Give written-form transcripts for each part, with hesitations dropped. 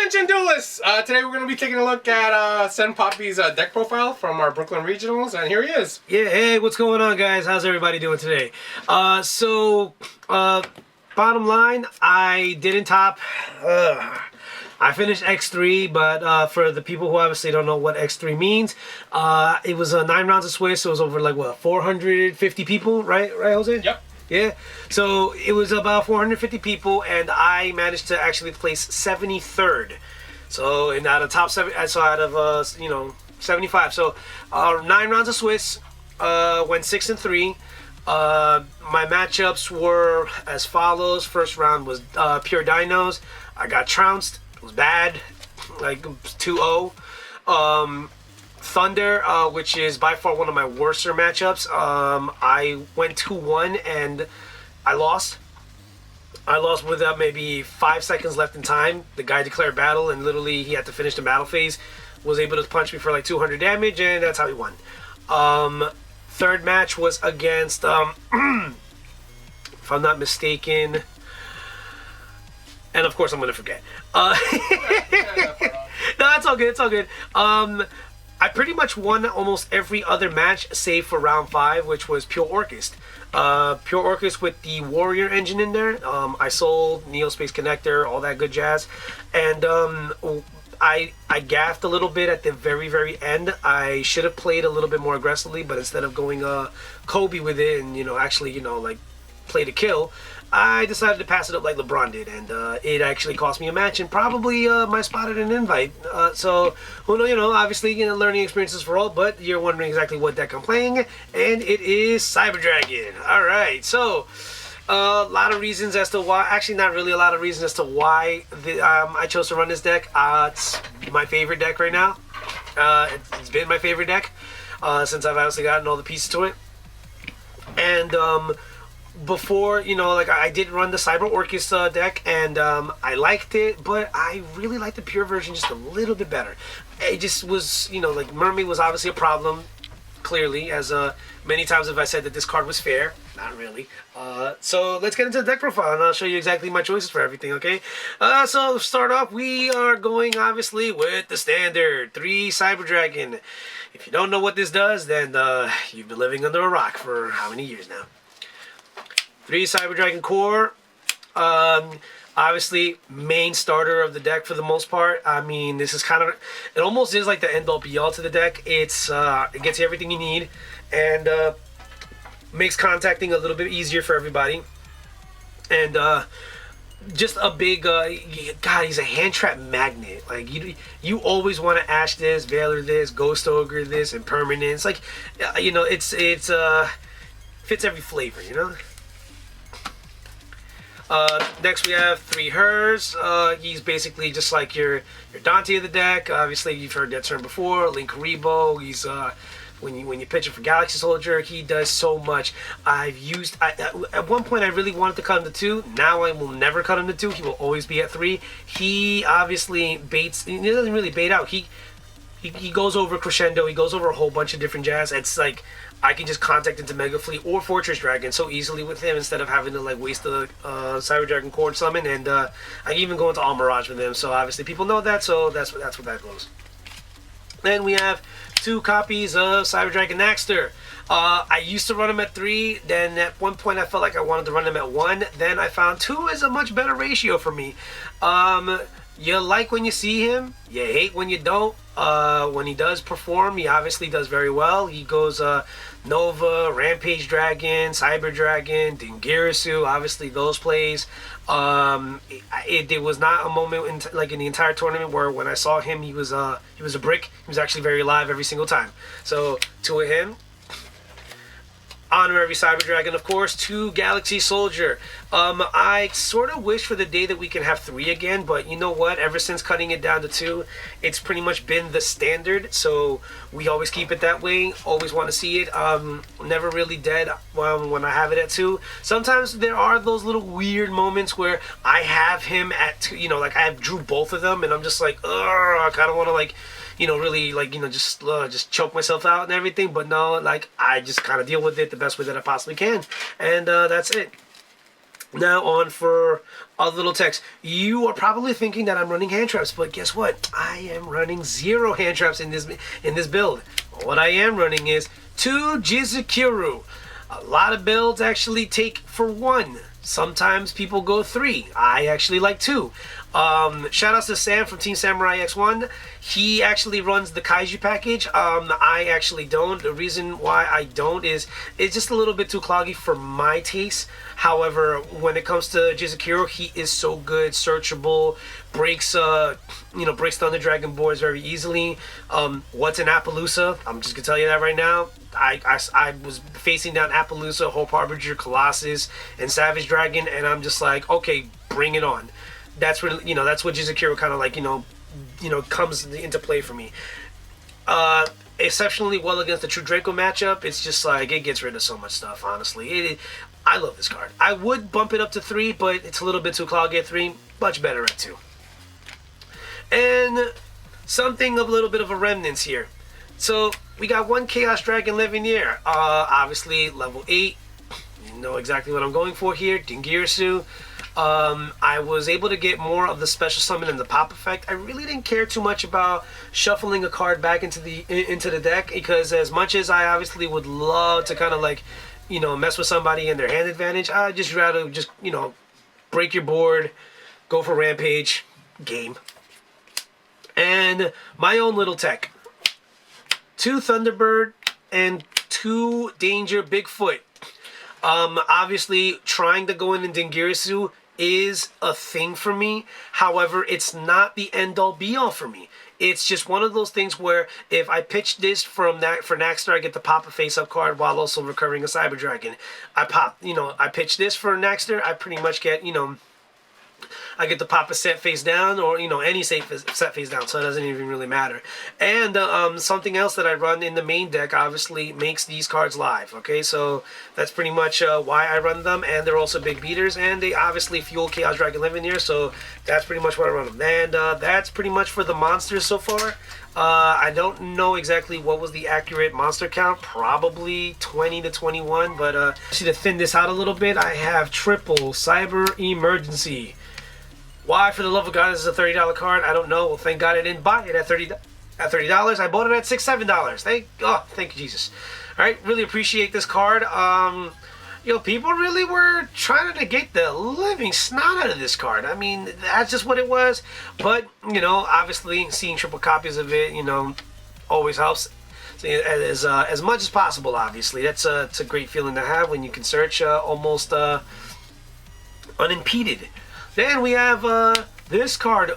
Attention duelists! Today we're going to be taking a look at Sen Poppy's deck profile from our Brooklyn Regionals, and here he is. Yeah, hey, what's going on, guys? How's everybody doing today? Bottom line, I didn't top. I finished X3, but for the people who obviously don't know what X3 means, it was 9 rounds of Swiss, so it was over like, what, 450 people, right, Jose? Yep. Yeah, so it was about 450 people, and I managed to actually place 73rd. So out of top 7, so out of 75. So 9 rounds of Swiss, went 6-3. My matchups were as follows. First round was pure dinos. I got trounced. It was bad, like 2-0. Thunder, which is by far one of my worser matchups. I went 2-1 and I lost. I lost with maybe 5 seconds left in time. The guy declared battle and literally he had to finish the battle phase. Was able to punch me for like 200 damage and that's how he won. Third match was against, if I'm not mistaken, and of course I'm going to forget. No, that's all good. It's all good. I pretty much won almost every other match save for round 5, which was Pure Orchist. Pure Orchist with the Warrior engine in there. I sold Neo Space Connector, all that good jazz. And I gaffed a little bit at the very end. I should have played a little bit more aggressively, but instead of going Kobe with it and, actually, like play to kill, I decided to pass it up like LeBron did, and it actually cost me a match and probably my spot at an invite. So, obviously, learning experiences for all, but you're wondering exactly what deck I'm playing, and it is Cyber Dragon. All right, so a lot of reasons as to why, actually not really a lot of reasons as to why I chose to run this deck. It's my favorite deck right now. It's been my favorite deck since I've obviously gotten all the pieces to it. And before, I did run the Cyber Orchist deck, and I liked it, but I really liked the pure version just a little bit better. It just was, Mermaid was obviously a problem, clearly, as many times have I said that this card was fair. Not really. So let's get into the deck profile, and I'll show you exactly my choices for everything, okay? So to start off, we are going, obviously, with the standard 3 Cyber Dragon. If you don't know what this does, then you've been living under a rock for how many years now? 3 Cyber Dragon Core. Obviously, main starter of the deck for the most part. I mean, this is it almost is like the end-all be-all to the deck. It gets you everything you need, and makes contacting a little bit easier for everybody. And just a big, God, he's a hand trap magnet. Like, you always want to Ash this, Veiler this, Ghost Ogre this, and Permanence. Like, it's fits every flavor, Next we have 3 Hers. He's basically just like your Dante of the deck. Obviously you've heard that term before. Linkuriboh. He's when you pitch him for Galaxy Soldier, he does so much. At one point I really wanted to cut him to 2. Now I will never cut him to 2. He will always be at 3. He obviously baits. He doesn't really bait out. He goes over Crescendo. He goes over a whole bunch of different jazz. It's like I can just contact into Mega Fleet or Fortress Dragon so easily with him instead of having to waste the Cyber Dragon Core summon, and I can even go into All Mirage with him. So obviously people know that, so that's what that goes. Then we have 2 copies of Cyber Dragon Naxter. I used to run him at 3, then at one point I felt like I wanted to run him at 1, then I found 2 is a much better ratio for me. You like when you see him, you hate when you don't. When he does perform, he obviously does very well. He goes Nova, Rampage Dragon, Cyber Dragon, Dingirasu, obviously those plays. It was not a moment in the entire tournament where when I saw him, he was a brick. He was actually very live every single time. So 2 of him. Honorary Cyber Dragon, of course. 2 Galaxy Soldier. I sort of wish for the day that we can have 3 again, but you know what? Ever since cutting it down to 2, it's pretty much been the standard, so we always keep it that way. Always want to see it. Never really dead when I have it at 2. Sometimes there are those little weird moments where I have him at 2, I have drew both of them, and I'm just like, ugh, I kind of want to really just choke myself out and everything, but no, I just kind of deal with it the best way that I possibly can, and that's it. Now on for a little text. You are probably thinking that I'm running hand traps, but guess what? I am running 0 hand traps in this build. What I am running is 2 Jizukuru. A lot of builds actually take for 1. Sometimes people go 3. I actually like 2. Shout outs to Sam from Team Samurai X1. He actually runs the Kaiju package. I actually don't. The reason why I don't is it's just a little bit too cloggy for my taste. However, when it comes to Jizukiro, he is so good, searchable, breaks Thunder Dragon boards very easily. What's in Appaloosa? I'm just gonna tell you that right now. I was facing down Appaloosa, Hope Harbinger, Colossus, and Savage Dragon, and I'm just like, okay, bring it on. That's really, that's what Jizukiro kind of like, comes into play for me. Exceptionally well against the True Draco matchup. It's just like, it gets rid of so much stuff, honestly. I love this card. I would bump it up to 3, but it's a little bit too cloggy at 3. Much better at 2. And something of a little bit of a remnants here. So, we got 1 Chaos Dragon Levinier. Obviously, level 8. You know exactly what I'm going for here. Dingirsu. I was able to get more of the special summon and the pop effect. I really didn't care too much about shuffling a card back into the deck, because as much as I obviously would love to kind of like, mess with somebody in their hand advantage, I just rather just, break your board, go for Rampage, game. And my own little tech. 2 Thunderbird and 2 Danger Bigfoot. Obviously, trying to go in Dingirsu is a thing for me. However, it's not the end-all be-all for me. It's just one of those things where if I pitch this for Naxter, I get to pop a face-up card while also recurring a Cyber Dragon. I pitch this for Naxter, I pretty much get, I get to pop a set face down, or any set face down, so it doesn't even really matter. And something else that I run in the main deck obviously makes these cards live. Okay, so that's pretty much why I run them, and they're also big beaters, and they obviously fuel Chaos Dragon Levinier, so that's pretty much why I run them. And that's pretty much for the monsters so far. I don't know exactly what was the accurate monster count, probably 20 to 21, but to thin this out a little bit, I have triple Cyber Emergency. Why, for the love of God, this is a $30 card? I don't know. Well, thank God I didn't buy it at $30. I bought it at $6, $7. Thank you, Jesus. All right, really appreciate this card. People really were trying to negate the living snot out of this card. I mean, that's just what it was. But obviously, seeing triple copies of it, always helps. So, as much as possible. Obviously, it's a great feeling to have when you can search almost unimpeded. Then we have this card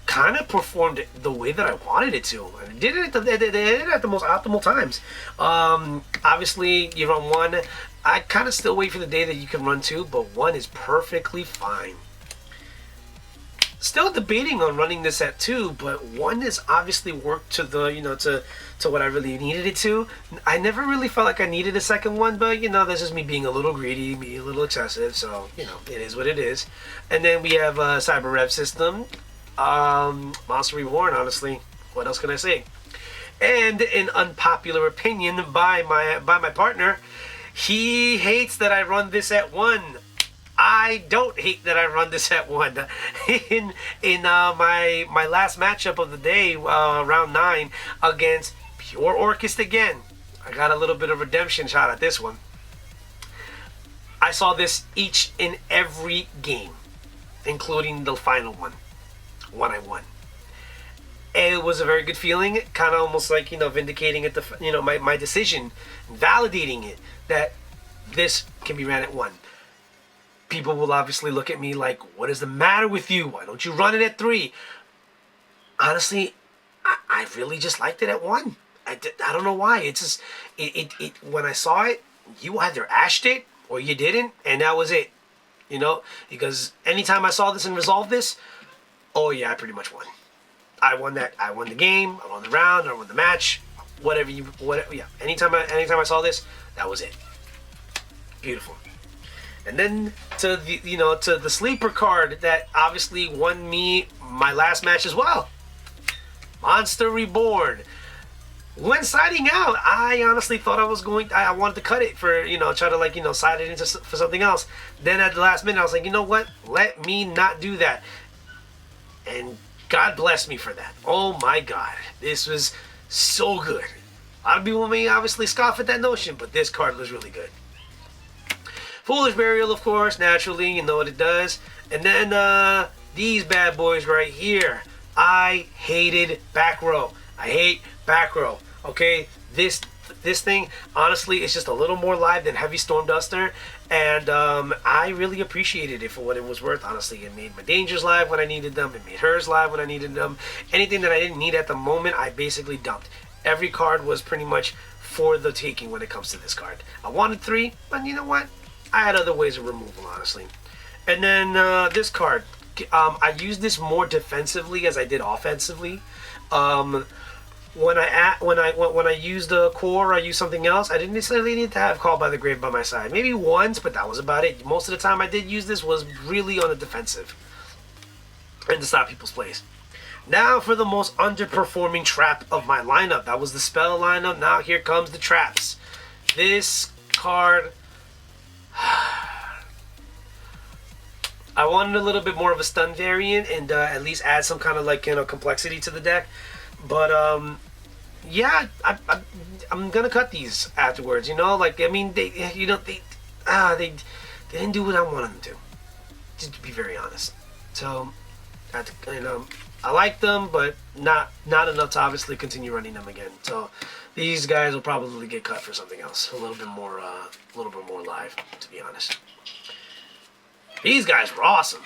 kind of performed the way that I wanted it to. I did it at the most optimal times. Obviously, you run 1. I kind of still wait for the day that you can run 2, but 1 is perfectly fine. Still debating on running this at 2, but 1 has obviously worked to the, to what I really needed it to. I never really felt like I needed a second one, but that's just me being a little greedy, being a little excessive, so it is what it is. And then we have Cyber Rev System, Monster Reborn, honestly. What else can I say? And an unpopular opinion by my partner, he hates that I run this at 1. I don't hate that I run this at 1. In my last matchup of the day, round 9, against Pure Orchist again. I got a little bit of redemption shot at this one. I saw this each and every game, including the final one I won. And it was a very good feeling, kind of almost like, vindicating it, my decision, validating it, that this can be ran at 1. People will obviously look at me like, what is the matter with you? Why don't you run it at 3? Honestly, I really just liked it at 1. I don't know why. It's just, when I saw it, you either ashed it or you didn't, and that was it. Because anytime I saw this and resolved this, oh yeah, I pretty much won. I won that. I won the game. I won the round. I won the match. Whatever. Yeah. Anytime I saw this, that was it. Beautiful. And then to the sleeper card that obviously won me my last match as well. Monster Reborn. When siding out, I honestly thought I wanted to cut it for, try to like, side it into for something else. Then at the last minute, I was like, you know what? Let me not do that. And God bless me for that. Oh my God. This was so good. A lot of people may obviously scoff at that notion, but this card was really good. Foolish Burial, of course, naturally, you know what it does. And then these bad boys right here. I hated back row. I hate back row. Okay, this thing honestly is just a little more live than Heavy Storm Duster, and I really appreciated it for what it was worth. Honestly, it made my Dangers live when I needed them. It made hers live when I needed them. Anything that I didn't need at the moment, I basically dumped. Every card was pretty much for the taking when it comes to this card. I wanted 3, but you know what? I had other ways of removal, honestly. And then this card. I used this more defensively as I did offensively. When I used the core, I used something else. I didn't necessarily need to have Call by the Grave by my side. Maybe once, but that was about it. Most of the time I did use this was really on the defensive and to stop people's plays. Now for the most underperforming trap of my lineup. That was the spell lineup. Now here comes the traps. This card, I wanted a little bit more of a stun variant and at least add some kind of like complexity to the deck. But yeah, I'm gonna cut these afterwards. Like I mean they didn't do what I wanted them to. Just to be very honest. So I like them, but not enough to obviously continue running them again. So these guys will probably get cut for something else, a little bit more live, to be honest. These guys were awesome.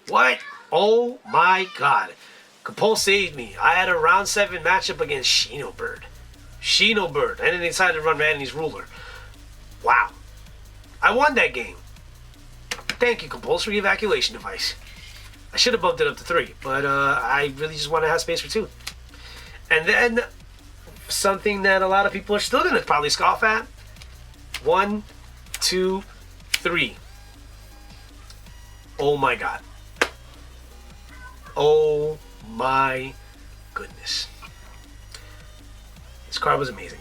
What? Oh my God. Compulse saved me. I had a round 7 matchup against Shinobird. And then they decided to run Randy's Ruler. Wow. I won that game. Thank you, Compulsory Evacuation Device. I should have bumped it up to 3, but I really just want to have space for 2. And then something that a lot of people are still going to probably scoff at. 1, 2, 3. Oh my God. Oh my goodness. This card was amazing.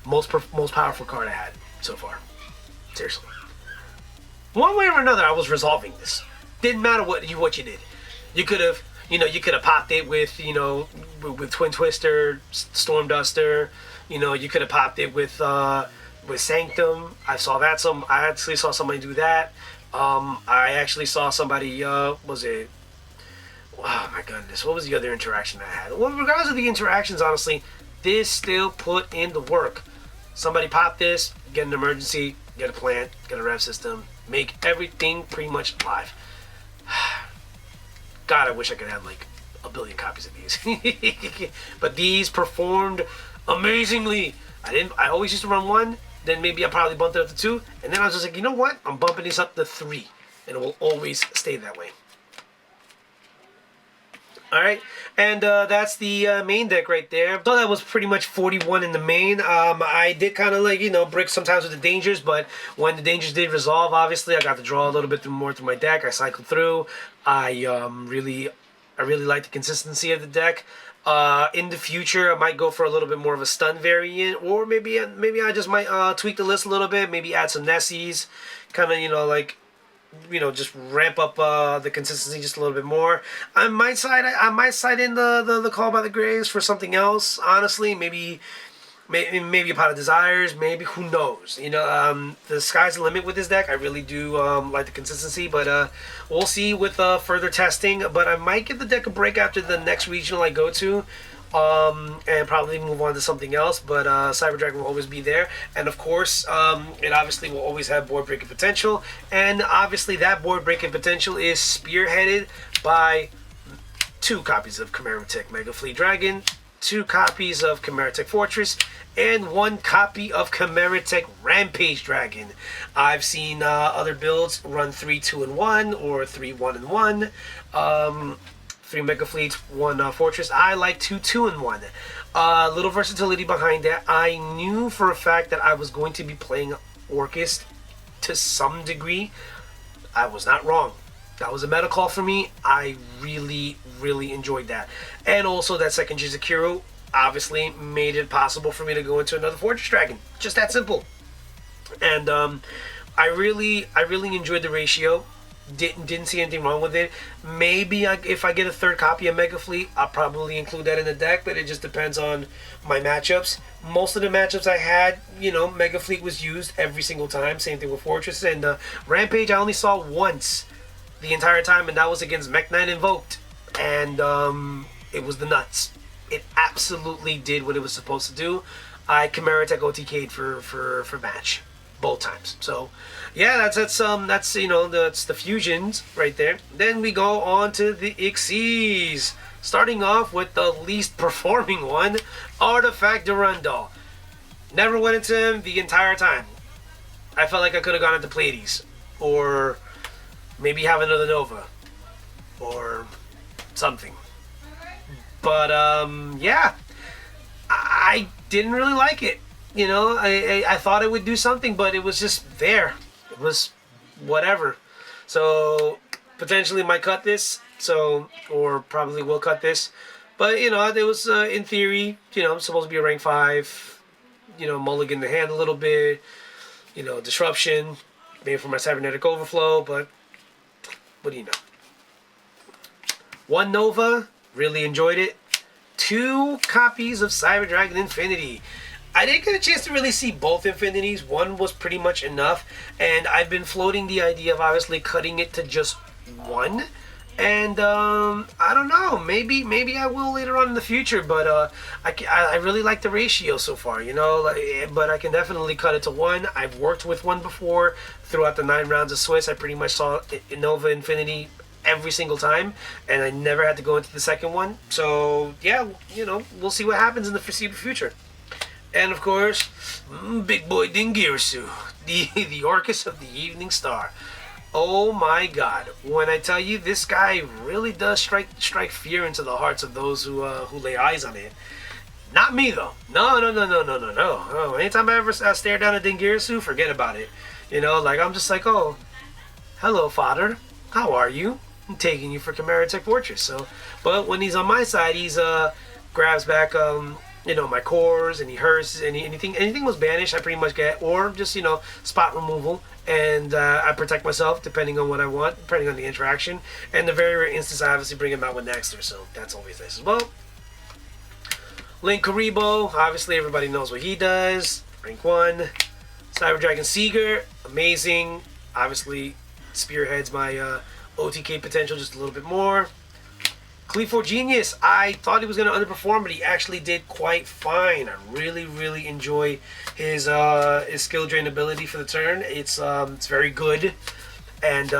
Most powerful card I had so far. Seriously. One way or another, I was resolving this. Didn't matter what you did. You could have, popped it with, with Twin Twister, Storm Duster. You could have popped it with Sanctum. I actually saw somebody do that. I actually saw somebody, was it? Oh my goodness, what was the other interaction I had? Well, regardless of the interactions, honestly, this still put in the work. Somebody pop this, get an emergency, get a plant, get a rev system, make everything pretty much live. God, I wish I could have like a billion copies of these. But these performed amazingly. I always used to run 1, then maybe I probably bumped it up to 2, and then I was just like, you know what? I'm bumping this up to 3, and it will always stay that way. Alright, and that's the main deck right there. So that was pretty much 41 in the main. I did kind of like, brick sometimes with the Dangers, but when the Dangers did resolve, obviously, I got to draw a little bit more through my deck. I cycled through. I really like the consistency of the deck. In the future, I might go for a little bit more of a stun variant, or maybe I just might tweak the list a little bit, maybe add some Nessies, kind of, just ramp up the consistency just a little bit more. I might side in the Call by the Graves for something else. Honestly, maybe a Pot of Desires. Maybe, who knows? The sky's the limit with this deck. I really do like the consistency, but we'll see with further testing. But I might give the deck a break after the next regional I go to. And probably move on to something else, but Cyber Dragon will always be there, and of course it obviously will always have board breaking potential, and obviously that board breaking potential is spearheaded by 2 copies of Chimera-Tech Mega Fleet Dragon, 2 copies of Chimera-Tech Fortress, and 1 copy of Chimera-Tech Rampage Dragon. I've seen other builds run 3 2-1 or 3 1-1. 3 Mega Fleets, 1 Fortress. I like 2 2-1. Little versatility behind that. I knew for a fact that I was going to be playing Orcust to some degree. I was not wrong. That was a meta call for me. I really, really enjoyed that. And also that second Jizakiro obviously made it possible for me to go into another Fortress Dragon. Just that simple. And I really enjoyed the ratio. Didn't see anything wrong with it. Maybe if I get a third copy of Mega Fleet, I'll probably include that in the deck, but it just depends on my matchups. Most of the matchups I had, Mega Fleet was used every single time. Same thing with Fortress. And Rampage I only saw once the entire time, and that was against Mech Knight Invoked. And it was the nuts. It absolutely did what it was supposed to do. I Chimera Tech OTK'd for match both times. So yeah, that's the fusions right there. Then we go on to the Xyz, starting off with the least performing one, Artifact Durandal. Never went into him the entire time. I felt like I could have gone into Pleiades, or maybe have another Nova, or something. But yeah, I didn't really like it. I thought it would do something, but it was just there. It was whatever. So potentially might cut this. Or probably will cut this. But it was in theory, supposed to be a rank 5. Mulligan the hand a little bit. Disruption, maybe for my cybernetic overflow. But what do you know? 1 Nova, really enjoyed it. 2 copies of Cyber Dragon Infinity. I didn't get a chance to really see both Infinities. 1 was pretty much enough, and I've been floating the idea of obviously cutting it to just 1. And I don't know, maybe I will later on in the future, but I really like the ratio so far, but I can definitely cut it to 1. I've worked with 1 before throughout the 9 rounds of Swiss. I pretty much saw Nova Infinity every single time, and I never had to go into the second one. So yeah, we'll see what happens in the foreseeable future. And of course, big boy Dingirsu, the Orcus of the Evening Star. Oh my God! When I tell you, this guy really does strike fear into the hearts of those who lay eyes on it. Not me though. No. Oh, anytime I ever stare down at Dingirsu, forget about it. I'm just like, oh, hello, father. How are you? I'm taking you for Chimera Tech Fortress. So, but when he's on my side, he's grabs back my cores, and he hurts anything was banished, I pretty much get, or just spot removal, and I protect myself depending on what I want, depending on the interaction. And the very rare instance, I obviously bring him out with Nexter, so that's always nice as well. Link Karibo, obviously everybody knows what he does. Rank 1. Cyber Dragon Seeger, amazing. Obviously spearheads my OTK potential just a little bit more. Cleave4 Genius, I thought he was going to underperform, but he actually did quite fine. I really enjoy his skill drain ability for the turn. It's very good, and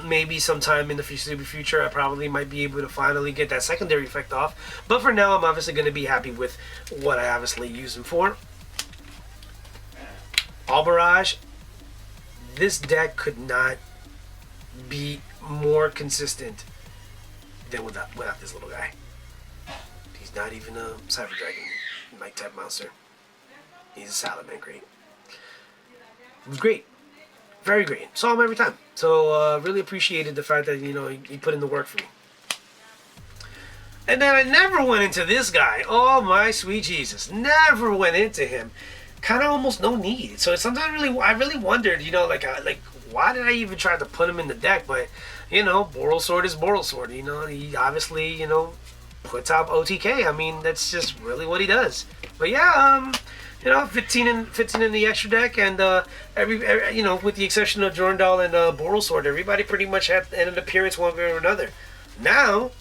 maybe sometime in the future I probably might be able to finally get that secondary effect off. But for now, I'm obviously going to be happy with what I obviously use him for. Albarrage, this deck could not be more consistent than without this little guy. He's not even a Cyber Dragon Mike type monster. He's a Salaman great. It was great. Very great. Saw him every time. So really appreciated the fact that he put in the work for me. And then I never went into this guy. Oh my sweet Jesus. Never went into him. Kind of almost no need. So sometimes I really wondered, why did I even try to put him in the deck? But Borrelsword is Borrelsword. He obviously puts out OTK. I mean, that's just really what he does. But yeah, 15 in the extra deck, and every with the exception of Durandal and Borrelsword, everybody pretty much had an appearance one way or another. Now,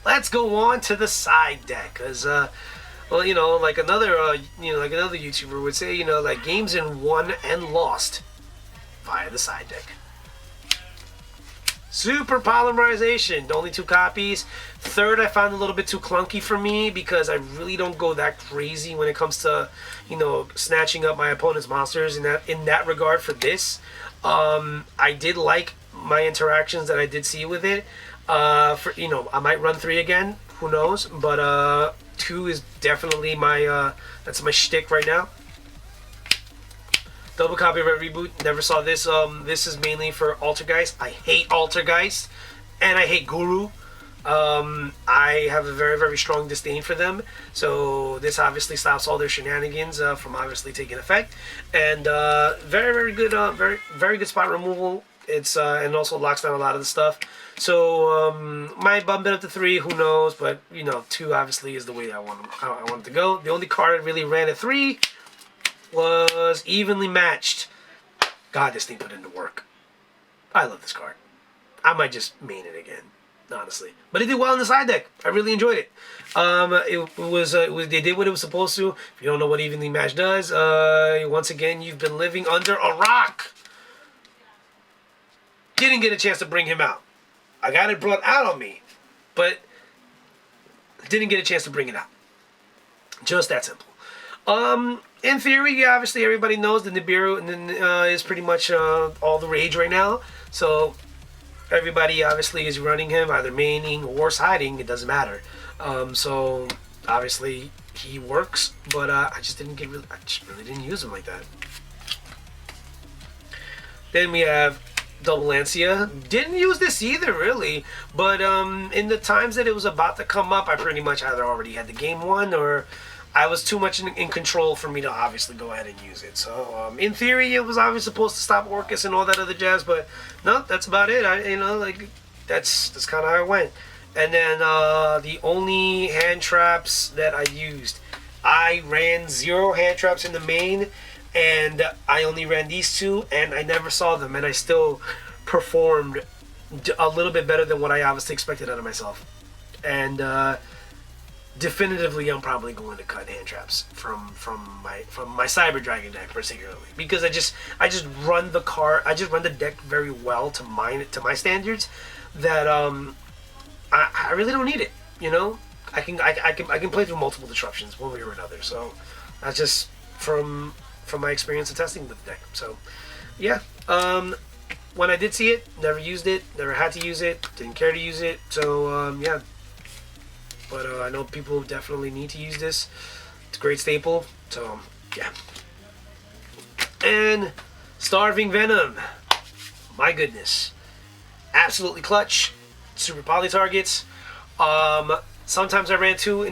let's go on to the side deck, because like another YouTuber would say, games in won and lost via the side deck. Super Polymerization, only 2 copies. Third, I found a little bit too clunky for me because I really don't go that crazy when it comes to, snatching up my opponent's monsters in that regard for this. I did like my interactions that I did see with it. I might run 3 again, who knows? But 2 is definitely that's my shtick right now. Double copy of Red Reboot. Never saw this. This is mainly for Altergeist. I hate Altergeist, and I hate Guru. I I have a very, very strong disdain for them. So this obviously stops all their shenanigans from obviously taking effect. And very, very good, very, very good spot removal. It's and also locks down a lot of the stuff. So might bump it up to 3, who knows? But you know, 2 obviously is the way I want it to go. The only card that really ran at 3 was Evenly Matched. God, this thing put into work. I love this card. I might just main it again, honestly. But it did well in the side deck. I really enjoyed it. They did what it was supposed to. If you don't know what Evenly Matched does, once again, you've been living under a rock. Didn't get a chance to bring him out. I got it brought out on me, but didn't get a chance to bring it out. Just that simple. In theory, obviously everybody knows that Nibiru is pretty much all the rage right now. So everybody obviously is running him, either maining or siding. It doesn't matter. So obviously he works, but I just really didn't use him like that. Then we have Double Lancia. Didn't use this either, really. But in the times that it was about to come up, I pretty much either already had the game won or I was too much in control for me to obviously go ahead and use it. So in theory, it was obviously supposed to stop Orcus and all that other jazz, but no, that's about it. That's kind of how it went. And then the only hand traps that I used, I ran 0 hand traps in the main, and I only ran these 2, and I never saw them, and I still performed a little bit better than what I obviously expected out of myself. And definitively, I'm probably going to cut hand traps from my Cyber Dragon deck particularly, because I just run the deck very well to my standards. That I really don't need it. You know, I can play through multiple disruptions one way or another. So that's just from my experience of testing with the deck. So yeah, when I did see it, never used it, never had to use it, didn't care to use it. So yeah. But I know people definitely need to use this. It's a great staple. So, yeah. And Starving Venom. My goodness. Absolutely clutch. Super poly targets. Sometimes I ran 2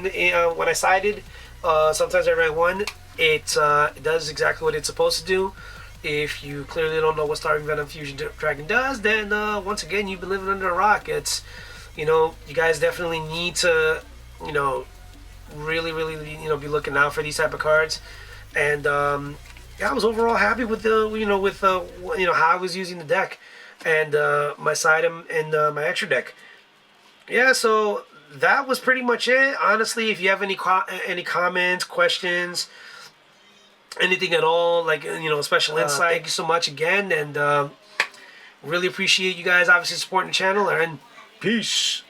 when I sided. Sometimes I ran 1. It does exactly what it's supposed to do. If you clearly don't know what Starving Venom Fusion Dragon does, then once again, you've been living under a rock. It's, you know, you guys definitely need to, you know, really, you know, be looking out for these type of cards. And yeah, I was overall happy with how I was using the deck and my side and my extra deck. Yeah, so that was pretty much it. Honestly, if you have any comments, questions, anything at all, like, you know, special insight, thank you so much again, and really appreciate you guys obviously supporting the channel, and peace.